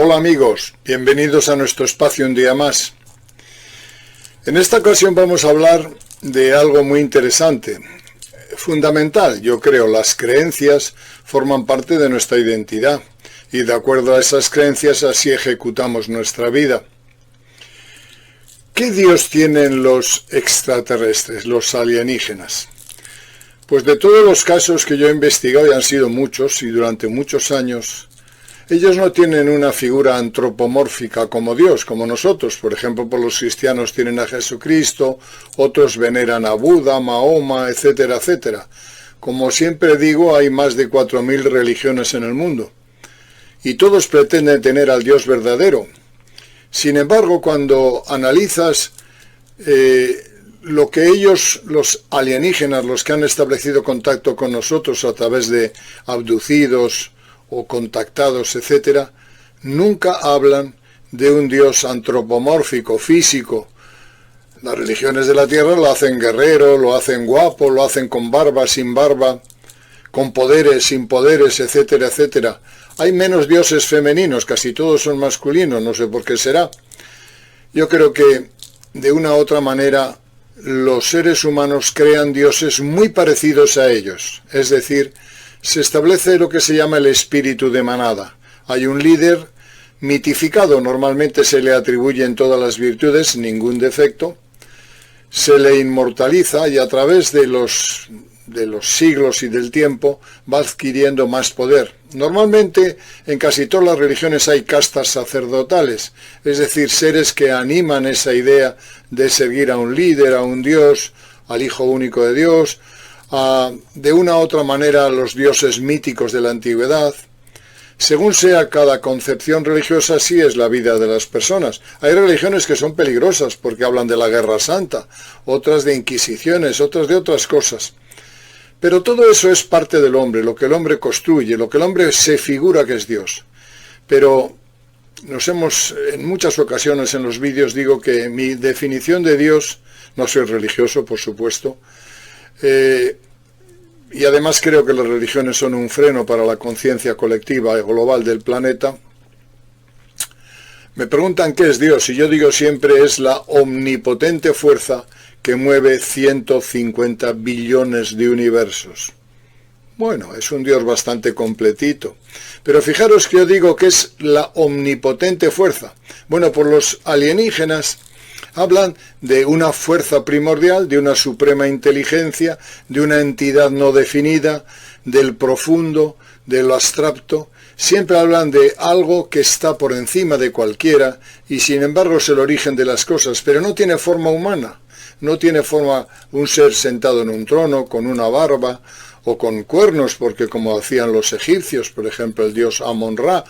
Hola amigos, bienvenidos a nuestro espacio un día más. En esta ocasión vamos a hablar de algo muy interesante, fundamental, yo creo. Las creencias forman parte de nuestra identidad y de acuerdo a esas creencias así ejecutamos nuestra vida. ¿Qué Dios tienen los extraterrestres, los alienígenas? Pues de todos los casos que yo he investigado, y han sido muchos y durante muchos años, ellos no tienen una figura antropomórfica como Dios, como nosotros. Por ejemplo, por los cristianos tienen a Jesucristo, otros veneran a Buda, Mahoma, etcétera, etcétera. Como siempre digo, hay más de 4000 religiones en el mundo, y todos pretenden tener al Dios verdadero. Sin embargo, cuando analizas lo que ellos, los alienígenas, los que han establecido contacto con nosotros a través de abducidos o contactados, etcétera, nunca hablan de un Dios antropomórfico, físico. Las religiones de la Tierra lo hacen guerrero, lo hacen guapo, lo hacen con barba, sin barba, con poderes, sin poderes, etcétera, etcétera. Hay menos dioses femeninos, casi todos son masculinos, no sé por qué será. Yo creo que de una u otra manera los seres humanos crean dioses muy parecidos a ellos, es decir, se establece lo que se llama el espíritu de manada. Hay un líder mitificado, normalmente se le atribuyen todas las virtudes, ningún defecto, se le inmortaliza y a través de los siglos y del tiempo va adquiriendo más poder. Normalmente en casi todas las religiones hay castas sacerdotales, es decir, seres que animan esa idea de seguir a un líder, a un Dios, al Hijo único de Dios, de una u otra manera los dioses míticos de la antigüedad. Según sea cada concepción religiosa, así es la vida de las personas. Hay religiones que son peligrosas porque hablan de la Guerra Santa, otras de inquisiciones, otras de otras cosas. Pero todo eso es parte del hombre, lo que el hombre construye, lo que el hombre se figura que es Dios. Pero en muchas ocasiones en los vídeos digo que mi definición de Dios, no soy religioso, por supuesto, y además creo que las religiones son un freno para la conciencia colectiva y global del planeta. Me preguntan qué es Dios, y yo digo siempre es la omnipotente fuerza que mueve 150 billones de universos. Bueno, es un Dios bastante completito. Pero fijaros que yo digo que es la omnipotente fuerza. Bueno, por los alienígenas hablan de una fuerza primordial, de una suprema inteligencia, de una entidad no definida, del profundo, de lo abstracto. Siempre hablan de algo que está por encima de cualquiera y sin embargo es el origen de las cosas, pero no tiene forma humana. No tiene forma un ser sentado en un trono, con una barba o con cuernos, porque como hacían los egipcios, por ejemplo el dios Amon-Ra,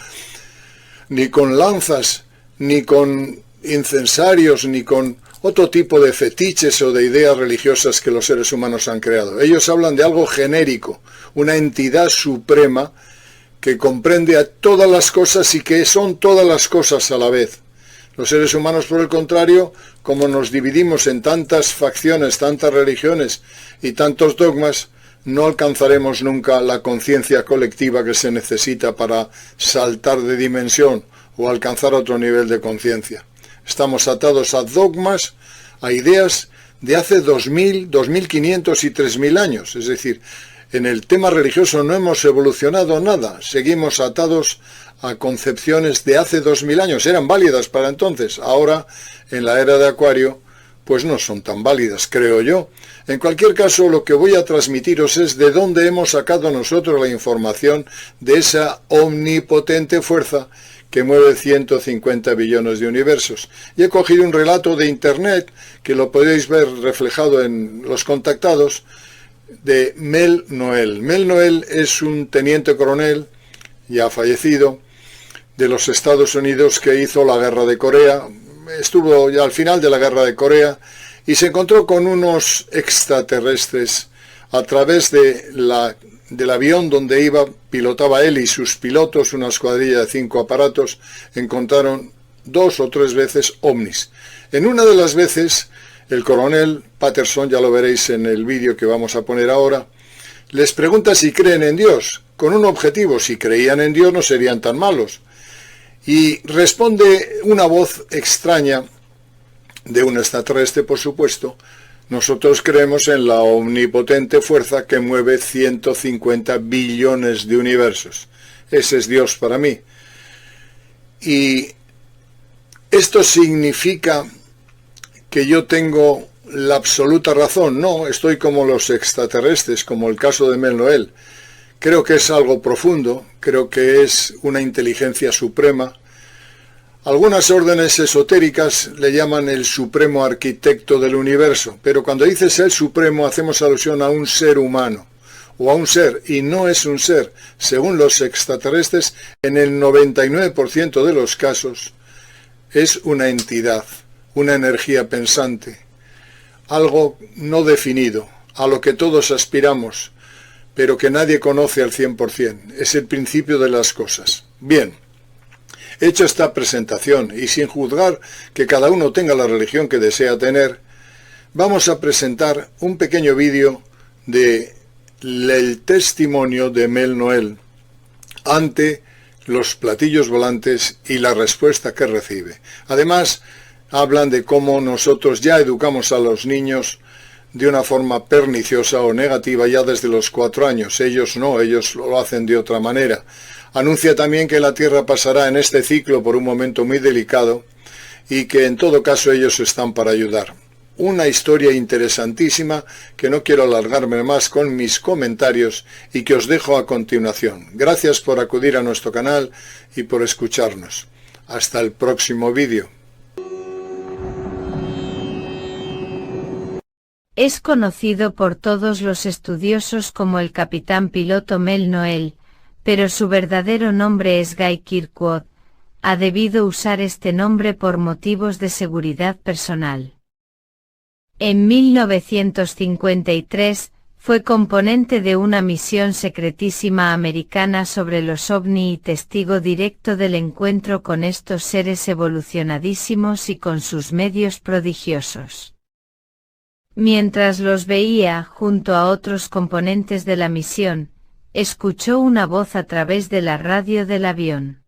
ni con lanzas, ni con incensarios, ni con otro tipo de fetiches o de ideas religiosas que los seres humanos han creado. Ellos hablan de algo genérico, una entidad suprema que comprende a todas las cosas y que son todas las cosas a la vez. Los seres humanos, por el contrario, como nos dividimos en tantas facciones, tantas religiones y tantos dogmas, no alcanzaremos nunca la conciencia colectiva que se necesita para saltar de dimensión o alcanzar otro nivel de conciencia. Estamos atados a dogmas, a ideas de hace 2000, 2500 y 3000 años. Es decir, en el tema religioso no hemos evolucionado nada, seguimos atados a concepciones de hace 2000 años, eran válidas para entonces, ahora en la era de Acuario pues no son tan válidas, creo yo. En cualquier caso, lo que voy a transmitiros es de dónde hemos sacado nosotros la información de esa omnipotente fuerza que mueve 150 billones de universos. Y he cogido un relato de internet, que lo podéis ver reflejado en los contactados, de Mel Noel. Mel Noel es un teniente coronel, ya fallecido, de los Estados Unidos que hizo la guerra de Corea. Estuvo ya al final de la guerra de Corea y se encontró con unos extraterrestres a través del avión donde iba, pilotaba él y sus pilotos, una escuadrilla de 5 aparatos, encontraron 2 o 3 veces ovnis. En una de las veces, el coronel Patterson, ya lo veréis en el vídeo que vamos a poner ahora, les pregunta si creen en Dios, con un objetivo: si creían en Dios no serían tan malos. Y responde una voz extraña de un extraterrestre, por supuesto. Nosotros creemos en la omnipotente fuerza que mueve 150 billones de universos. Ese es Dios para mí. Y esto significa que yo tengo la absoluta razón. No, estoy como los extraterrestres, como el caso de Mel Noel. Creo que es algo profundo, creo que es una inteligencia suprema. Algunas órdenes esotéricas le llaman el supremo arquitecto del universo, pero cuando dices el supremo hacemos alusión a un ser humano, o a un ser, y no es un ser. Según los extraterrestres, en el 99% de los casos, es una entidad, una energía pensante, algo no definido, a lo que todos aspiramos, pero que nadie conoce al 100%. Es el principio de las cosas. Bien, hecha esta presentación y sin juzgar que cada uno tenga la religión que desea tener, vamos a presentar un pequeño vídeo del testimonio de Mel Noel ante los platillos volantes y la respuesta que recibe. Además, hablan de cómo nosotros ya educamos a los niños de una forma perniciosa o negativa ya desde los 4 años. Ellos no, ellos lo hacen de otra manera. Anuncia también que la Tierra pasará en este ciclo por un momento muy delicado y que en todo caso ellos están para ayudar. Una historia interesantísima que no quiero alargarme más con mis comentarios y que os dejo a continuación. Gracias por acudir a nuestro canal y por escucharnos. Hasta el próximo vídeo. Es conocido por todos los estudiosos como el capitán piloto Mel Noel, pero su verdadero nombre es Guy Kirkwood. Ha debido usar este nombre por motivos de seguridad personal. En 1953, fue componente de una misión secretísima americana sobre los ovni y testigo directo del encuentro con estos seres evolucionadísimos y con sus medios prodigiosos. Mientras los veía junto a otros componentes de la misión, escuchó una voz a través de la radio del avión.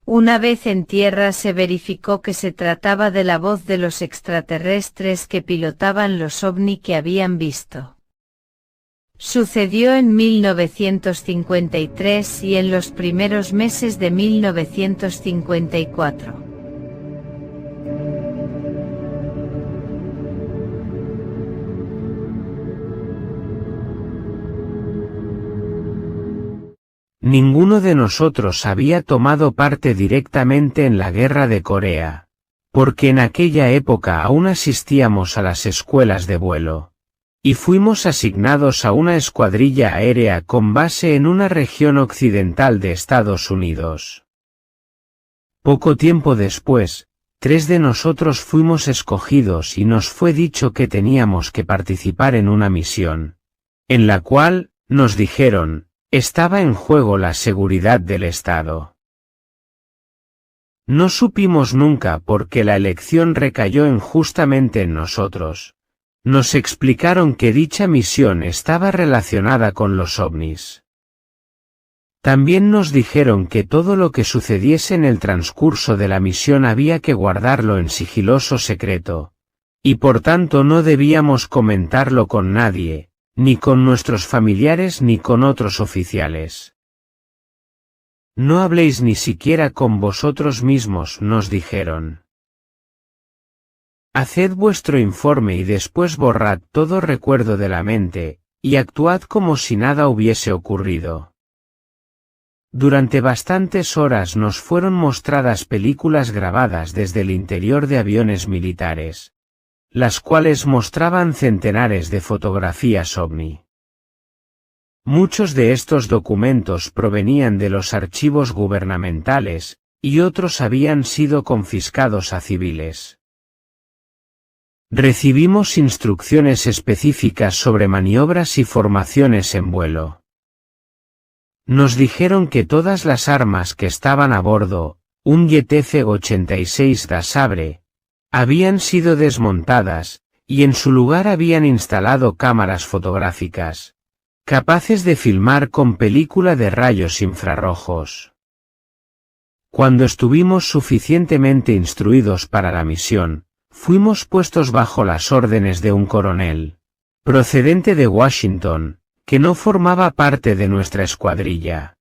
Una vez en tierra se verificó que se trataba de la voz de los extraterrestres que pilotaban los ovni que habían visto. Sucedió en 1953 y en los primeros meses de 1954. Ninguno de nosotros había tomado parte directamente en la guerra de Corea, porque en aquella época aún asistíamos a las escuelas de vuelo, y fuimos asignados a una escuadrilla aérea con base en una región occidental de Estados Unidos. Poco tiempo después, 3 de nosotros fuimos escogidos y nos fue dicho que teníamos que participar en una misión, en la cual, nos dijeron, estaba en juego la seguridad del Estado. No supimos nunca por qué la elección recayó injustamente en nosotros. Nos explicaron que dicha misión estaba relacionada con los ovnis. También nos dijeron que todo lo que sucediese en el transcurso de la misión había que guardarlo en sigiloso secreto, y por tanto no debíamos comentarlo con nadie, ni con nuestros familiares ni con otros oficiales. No habléis ni siquiera con vosotros mismos, nos dijeron. Haced vuestro informe y después borrad todo recuerdo de la mente, y actuad como si nada hubiese ocurrido. Durante bastantes horas nos fueron mostradas películas grabadas desde el interior de aviones militares, las cuales mostraban centenares de fotografías ovni. Muchos de estos documentos provenían de los archivos gubernamentales, y otros habían sido confiscados a civiles. Recibimos instrucciones específicas sobre maniobras y formaciones en vuelo. Nos dijeron que todas las armas que estaban a bordo, un jet F-86 da Sabre, habían sido desmontadas, y en su lugar habían instalado cámaras fotográficas, capaces de filmar con película de rayos infrarrojos. Cuando estuvimos suficientemente instruidos para la misión, fuimos puestos bajo las órdenes de un coronel, procedente de Washington, que no formaba parte de nuestra escuadrilla.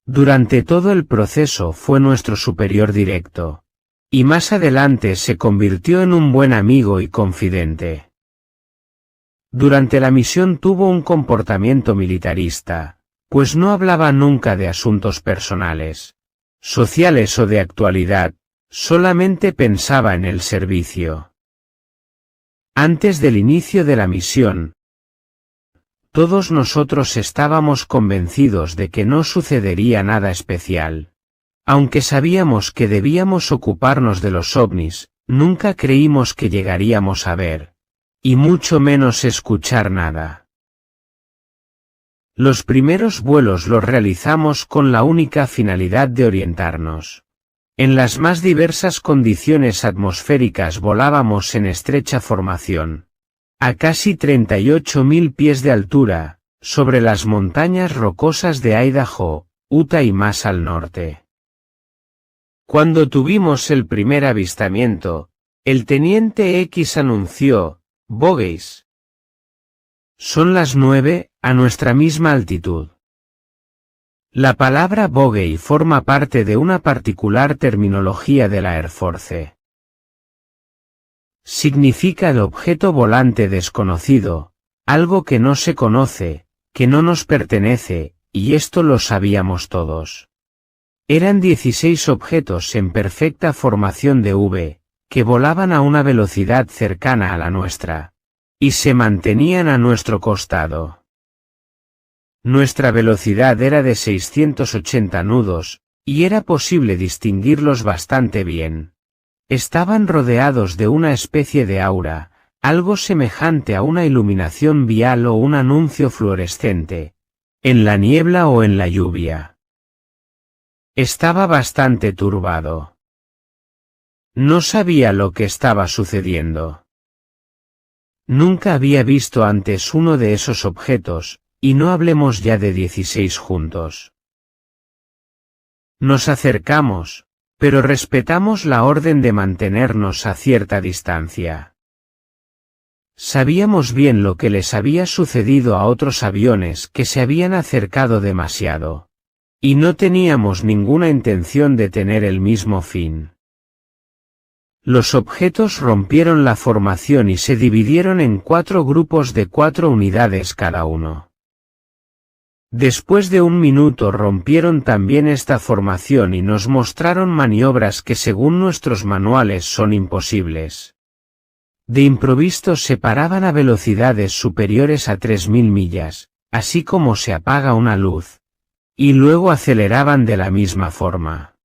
Durante todo el proceso fue nuestro superior directo, y más adelante se convirtió en un buen amigo y confidente. Durante la misión tuvo un comportamiento militarista, pues no hablaba nunca de asuntos personales, sociales o de actualidad, solamente pensaba en el servicio. Antes del inicio de la misión, todos nosotros estábamos convencidos de que no sucedería nada especial. Aunque sabíamos que debíamos ocuparnos de los ovnis, nunca creímos que llegaríamos a ver, y mucho menos escuchar nada. Los primeros vuelos los realizamos con la única finalidad de orientarnos. En las más diversas condiciones atmosféricas volábamos en estrecha formación, a casi 38.000 pies de altura, sobre las montañas rocosas de Idaho, Utah y más al norte. Cuando tuvimos el primer avistamiento, el teniente X anunció, «Bogies. Son las 9, a nuestra misma altitud». La palabra bogey forma parte de una particular terminología de la Air Force. Significa el objeto volante desconocido, algo que no se conoce, que no nos pertenece, y esto lo sabíamos todos. Eran 16 objetos en perfecta formación de V, que volaban a una velocidad cercana a la nuestra, y se mantenían a nuestro costado. Nuestra velocidad era de 680 nudos, y era posible distinguirlos bastante bien. Estaban rodeados de una especie de aura, algo semejante a una iluminación vial o un anuncio fluorescente, en la niebla o en la lluvia. Estaba bastante turbado. No sabía lo que estaba sucediendo. Nunca había visto antes uno de esos objetos, y no hablemos ya de 16 juntos. Nos acercamos, pero respetamos la orden de mantenernos a cierta distancia. Sabíamos bien lo que les había sucedido a otros aviones que se habían acercado demasiado. Y no teníamos ninguna intención de tener el mismo fin. Los objetos rompieron la formación y se dividieron en 4 grupos de 4 unidades cada uno. Después de un minuto rompieron también esta formación y nos mostraron maniobras que según nuestros manuales son imposibles. De improviso se paraban a velocidades superiores a 3.000 millas, así como se apaga una luz. Y luego aceleraban de la misma forma.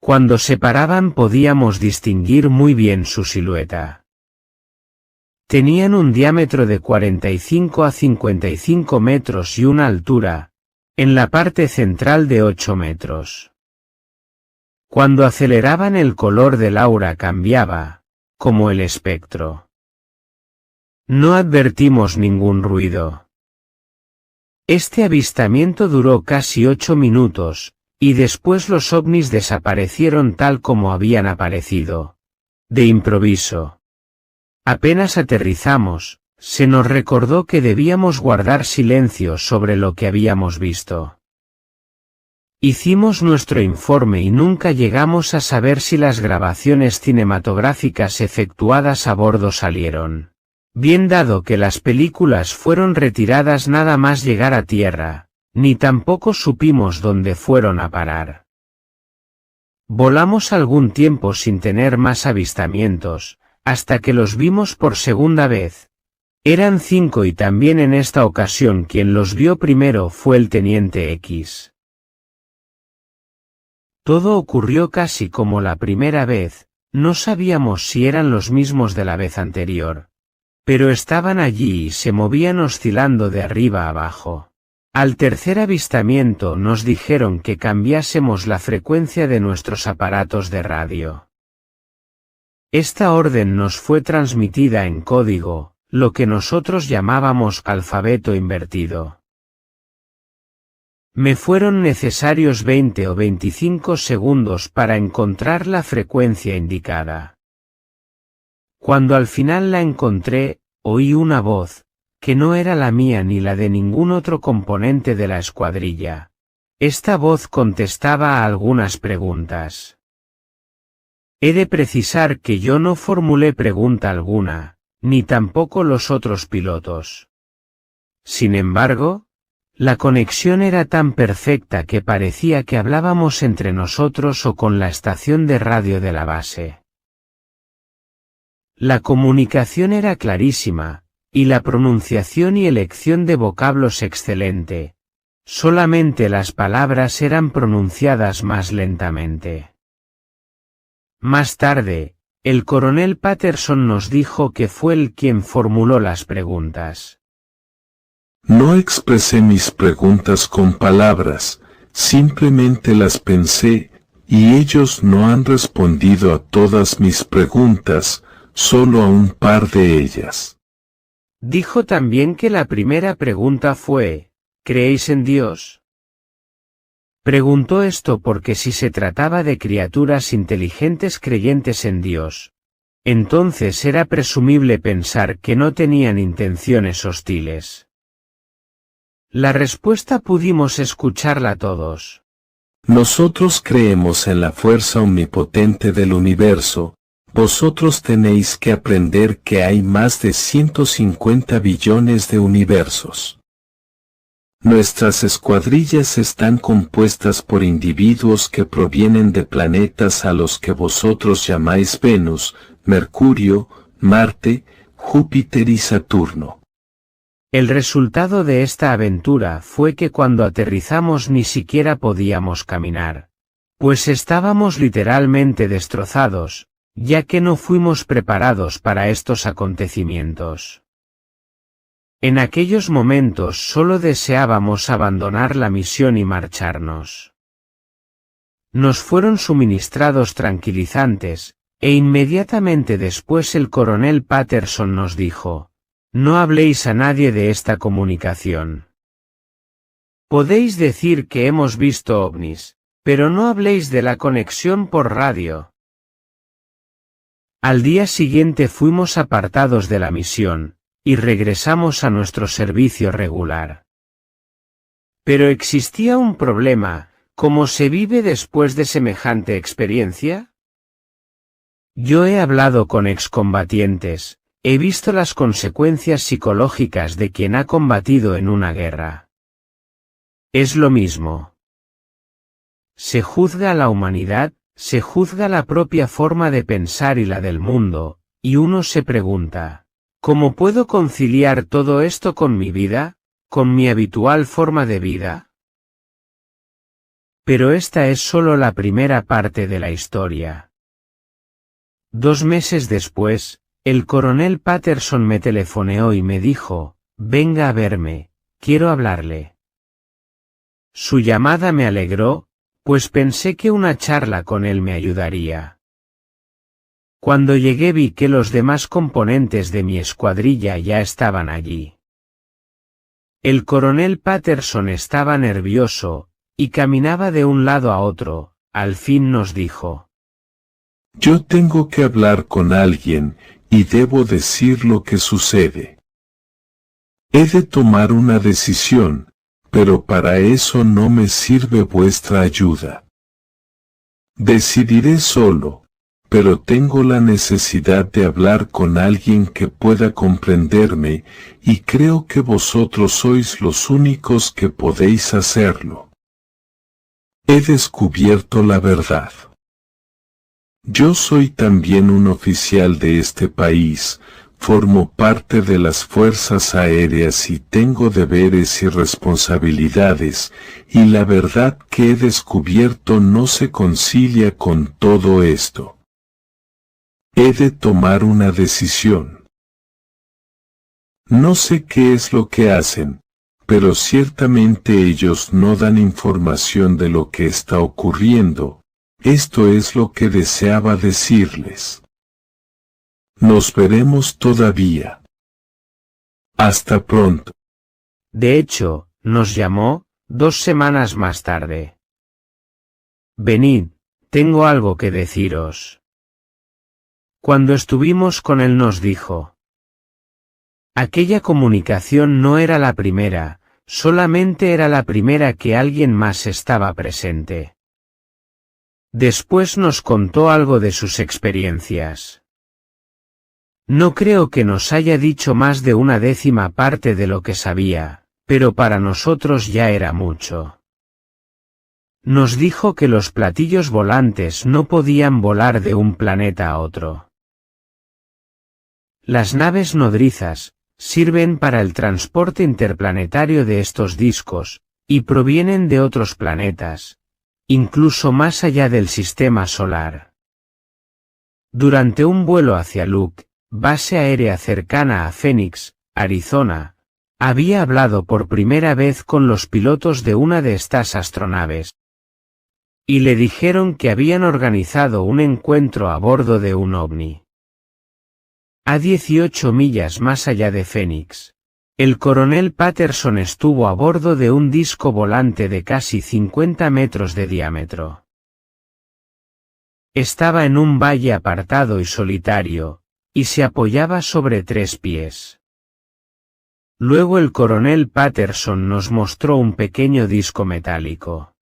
Cuando se paraban podíamos distinguir muy bien su silueta. Tenían un diámetro de 45 a 55 metros y una altura, en la parte central de 8 metros. Cuando aceleraban el color del aura cambiaba, como el espectro. No advertimos ningún ruido. Este avistamiento duró casi 8 minutos, y después los ovnis desaparecieron tal como habían aparecido. De improviso. Apenas aterrizamos, se nos recordó que debíamos guardar silencio sobre lo que habíamos visto. Hicimos nuestro informe y nunca llegamos a saber si las grabaciones cinematográficas efectuadas a bordo salieron bien dado que las películas fueron retiradas nada más llegar a tierra, ni tampoco supimos dónde fueron a parar. Volamos algún tiempo sin tener más avistamientos, hasta que los vimos por segunda vez. Eran 5 y también en esta ocasión quien los vio primero fue el teniente X. Todo ocurrió casi como la primera vez, no sabíamos si eran los mismos de la vez anterior. Pero estaban allí y se movían oscilando de arriba a abajo. Al tercer avistamiento nos dijeron que cambiásemos la frecuencia de nuestros aparatos de radio. Esta orden nos fue transmitida en código, lo que nosotros llamábamos alfabeto invertido. Me fueron necesarios 20 o 25 segundos para encontrar la frecuencia indicada. Cuando al final la encontré, oí una voz, que no era la mía ni la de ningún otro componente de la escuadrilla. Esta voz contestaba a algunas preguntas. He de precisar que yo no formulé pregunta alguna, ni tampoco los otros pilotos. Sin embargo, la conexión era tan perfecta que parecía que hablábamos entre nosotros o con la estación de radio de la base. La comunicación era clarísima, y la pronunciación y elección de vocablos excelente. Solamente las palabras eran pronunciadas más lentamente. Más tarde, el coronel Patterson nos dijo que fue él quien formuló las preguntas. No expresé mis preguntas con palabras, simplemente las pensé, y ellos no han respondido a todas mis preguntas, solo a un par de ellas. Dijo también que la primera pregunta fue, ¿creéis en Dios? Preguntó esto porque si se trataba de criaturas inteligentes creyentes en Dios, entonces era presumible pensar que no tenían intenciones hostiles. La respuesta pudimos escucharla todos. Nosotros creemos en la fuerza omnipotente del universo. Vosotros tenéis que aprender que hay más de 150 billones de universos. Nuestras escuadrillas están compuestas por individuos que provienen de planetas a los que vosotros llamáis Venus, Mercurio, Marte, Júpiter y Saturno. El resultado de esta aventura fue que cuando aterrizamos ni siquiera podíamos caminar, pues estábamos literalmente destrozados, ya que no fuimos preparados para estos acontecimientos. En aquellos momentos solo deseábamos abandonar la misión y marcharnos. Nos fueron suministrados tranquilizantes, e inmediatamente después el coronel Patterson nos dijo, no habléis a nadie de esta comunicación. Podéis decir que hemos visto ovnis, pero no habléis de la conexión por radio. Al día siguiente fuimos apartados de la misión, y regresamos a nuestro servicio regular. Pero existía un problema, ¿cómo se vive después de semejante experiencia? Yo he hablado con excombatientes, he visto las consecuencias psicológicas de quien ha combatido en una guerra. Es lo mismo. Se juzga a la humanidad, se juzga la propia forma de pensar y la del mundo, y uno se pregunta, ¿cómo puedo conciliar todo esto con mi vida, con mi habitual forma de vida? Pero esta es solo la primera parte de la historia. 2 meses después, el coronel Patterson me telefoneó y me dijo, venga a verme, quiero hablarle. Su llamada me alegró, pues pensé que una charla con él me ayudaría. Cuando llegué vi que los demás componentes de mi escuadrilla ya estaban allí. El coronel Patterson estaba nervioso, y caminaba de un lado a otro. Al fin nos dijo: Yo tengo que hablar con alguien, y debo decir lo que sucede. He de tomar una decisión, pero para eso no me sirve vuestra ayuda. Decidiré solo, pero tengo la necesidad de hablar con alguien que pueda comprenderme, y creo que vosotros sois los únicos que podéis hacerlo. He descubierto la verdad. Yo soy también un oficial de este país, formo parte de las fuerzas aéreas y tengo deberes y responsabilidades, y la verdad que he descubierto no se concilia con todo esto. He de tomar una decisión. No sé qué es lo que hacen, pero ciertamente ellos no dan información de lo que está ocurriendo. Esto es lo que deseaba decirles. Nos veremos todavía. Hasta pronto. De hecho, nos llamó, 2 semanas más tarde. Venid, tengo algo que deciros. Cuando estuvimos con él nos dijo. Aquella comunicación no era la primera, solamente era la primera que alguien más estaba presente. Después nos contó algo de sus experiencias. No creo que nos haya dicho más de 1/10 parte de lo que sabía, pero para nosotros ya era mucho. Nos dijo que los platillos volantes no podían volar de un planeta a otro. Las naves nodrizas sirven para el transporte interplanetario de estos discos, y provienen de otros planetas, incluso más allá del sistema solar. Durante un vuelo hacia Luke, base aérea cercana a Phoenix, Arizona, había hablado por primera vez con los pilotos de una de estas astronaves, y le dijeron que habían organizado un encuentro a bordo de un ovni. A 18 millas más allá de Phoenix, el coronel Patterson estuvo a bordo de un disco volante de casi 50 metros de diámetro. Estaba en un valle apartado y solitario, y se apoyaba sobre 3 pies. Luego el coronel Patterson nos mostró un pequeño disco metálico.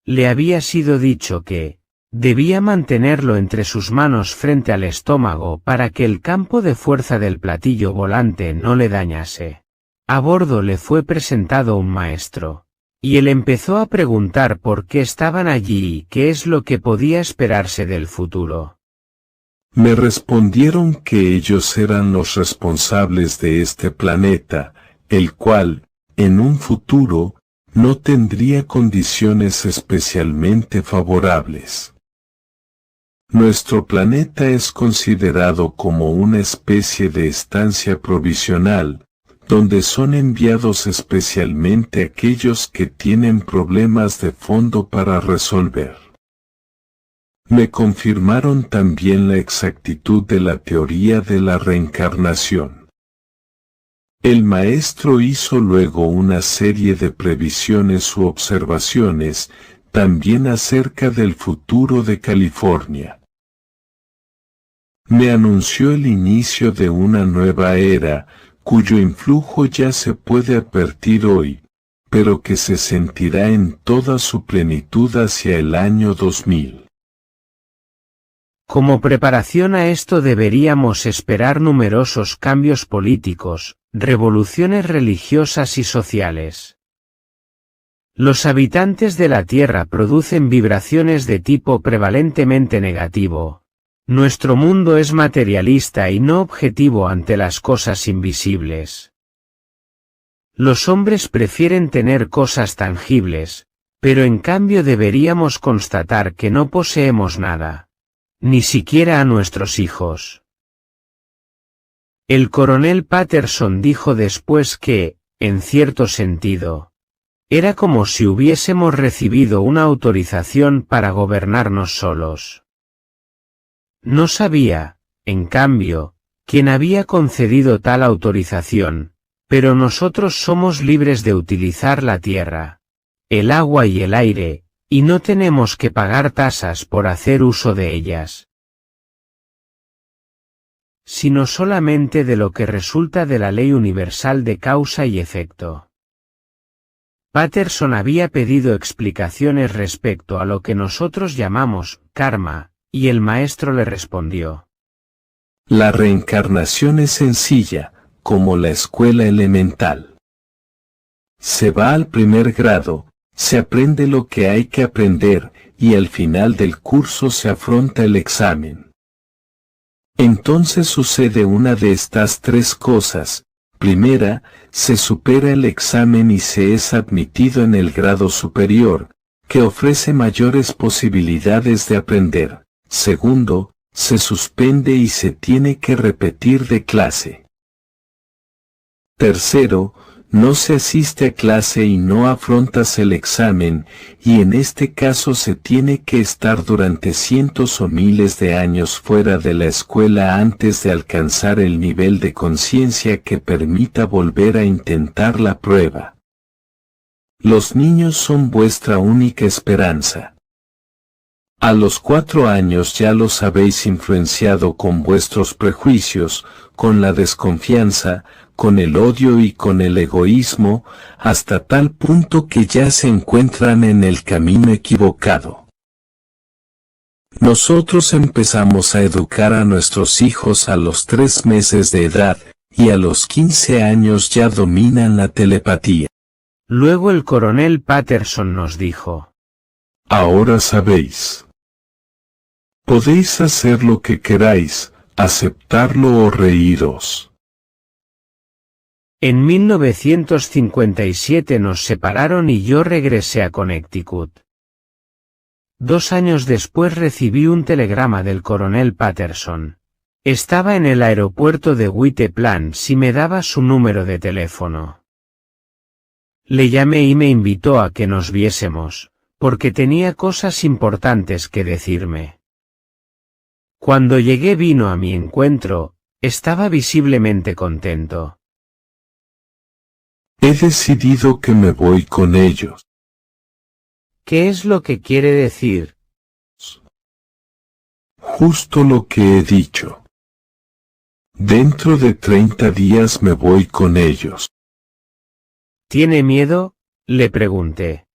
Le había sido dicho que debía mantenerlo entre sus manos frente al estómago para que el campo de fuerza del platillo volante no le dañase. A bordo le fue presentado un maestro, y él empezó a preguntar por qué estaban allí y qué es lo que podía esperarse del futuro. Me respondieron que ellos eran los responsables de este planeta, el cual, en un futuro, no tendría condiciones especialmente favorables. Nuestro planeta es considerado como una especie de estancia provisional, donde son enviados especialmente aquellos que tienen problemas de fondo para resolver. Me confirmaron también la exactitud de la teoría de la reencarnación. El maestro hizo luego una serie de previsiones u observaciones, también acerca del futuro de California. Me anunció el inicio de una nueva era, cuyo influjo ya se puede advertir hoy, pero que se sentirá en toda su plenitud hacia el año 2000. Como preparación a esto deberíamos esperar numerosos cambios políticos, revoluciones religiosas y sociales. Los habitantes de la Tierra producen vibraciones de tipo prevalentemente negativo. Nuestro mundo es materialista y no objetivo ante las cosas invisibles. Los hombres prefieren tener cosas tangibles, pero en cambio deberíamos constatar que no poseemos nada, ni siquiera a nuestros hijos. El coronel Patterson dijo después que, en cierto sentido, era como si hubiésemos recibido una autorización para gobernarnos solos. No sabía, en cambio, quién había concedido tal autorización, pero nosotros somos libres de utilizar la tierra, el agua y el aire, y no tenemos que pagar tasas por hacer uso de ellas, sino solamente de lo que resulta de la ley universal de causa y efecto. Patterson había pedido explicaciones respecto a lo que nosotros llamamos karma, y el maestro le respondió: La reencarnación es sencilla, como la escuela elemental. Se va al primer grado, se aprende lo que hay que aprender, y al final del curso se afronta el examen. Entonces sucede una de estas 3 cosas. Primera, se supera el examen y se es admitido en el grado superior, que ofrece mayores posibilidades de aprender. Segundo, se suspende y se tiene que repetir de clase. Tercero, no se asiste a clase y no afrontas el examen, y en este caso se tiene que estar durante cientos o miles de años fuera de la escuela antes de alcanzar el nivel de conciencia que permita volver a intentar la prueba. Los niños son vuestra única esperanza. A los 4 años ya los habéis influenciado con vuestros prejuicios, con la desconfianza, con el odio y con el egoísmo, hasta tal punto que ya se encuentran en el camino equivocado. Nosotros empezamos a educar a nuestros hijos a los 3 meses de edad, y a los 15 años ya dominan la telepatía. Luego el coronel Patterson nos dijo: Ahora sabéis. Podéis hacer lo que queráis, aceptarlo o reíros. En 1957 nos separaron y yo regresé a Connecticut. 2 años después recibí un telegrama del coronel Patterson. Estaba en el aeropuerto de White Plains y me daba su número de teléfono. Le llamé y me invitó a que nos viésemos, porque tenía cosas importantes que decirme. Cuando llegué vino a mi encuentro, estaba visiblemente contento. He decidido que me voy con ellos. ¿Qué es lo que quiere decir? Justo lo que he dicho. Dentro de 30 días me voy con ellos. ¿Tiene miedo?, le pregunté.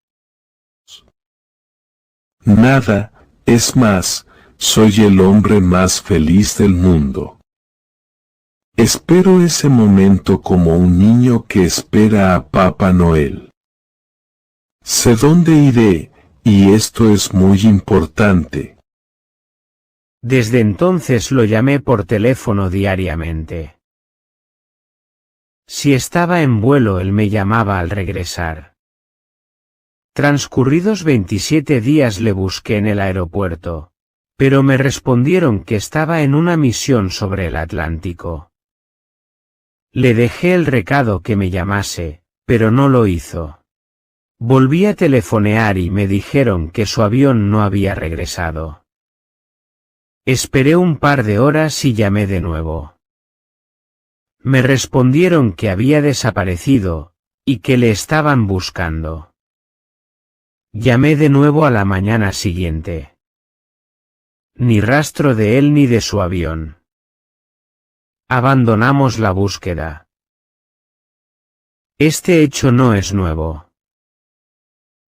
Nada, es más, soy el hombre más feliz del mundo. Espero ese momento como un niño que espera a Papá Noel. Sé dónde iré, y esto es muy importante. Desde entonces lo llamé por teléfono diariamente. Si estaba en vuelo él me llamaba al regresar. Transcurridos 27 días le busqué en el aeropuerto, pero me respondieron que estaba en una misión sobre el Atlántico. Le dejé el recado que me llamase, pero no lo hizo. Volví a telefonear y me dijeron que su avión no había regresado. Esperé un par de horas y llamé de nuevo. Me respondieron que había desaparecido, y que le estaban buscando. Llamé de nuevo a la mañana siguiente. Ni rastro de él ni de su avión. Abandonamos la búsqueda. Este hecho no es nuevo.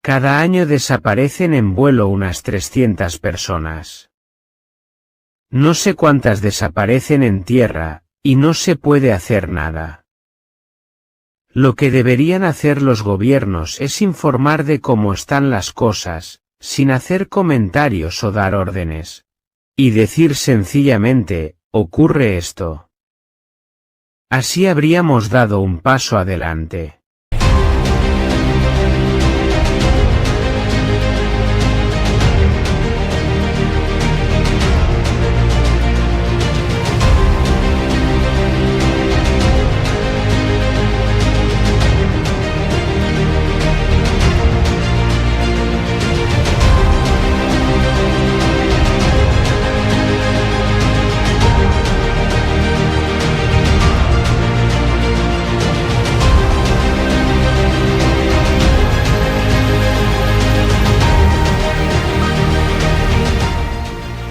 Cada año desaparecen en vuelo unas 300 personas. No sé cuántas desaparecen en tierra, y no se puede hacer nada. Lo que deberían hacer los gobiernos es informar de cómo están las cosas, sin hacer comentarios o dar órdenes. Y decir sencillamente, ocurre esto. Así habríamos dado un paso adelante.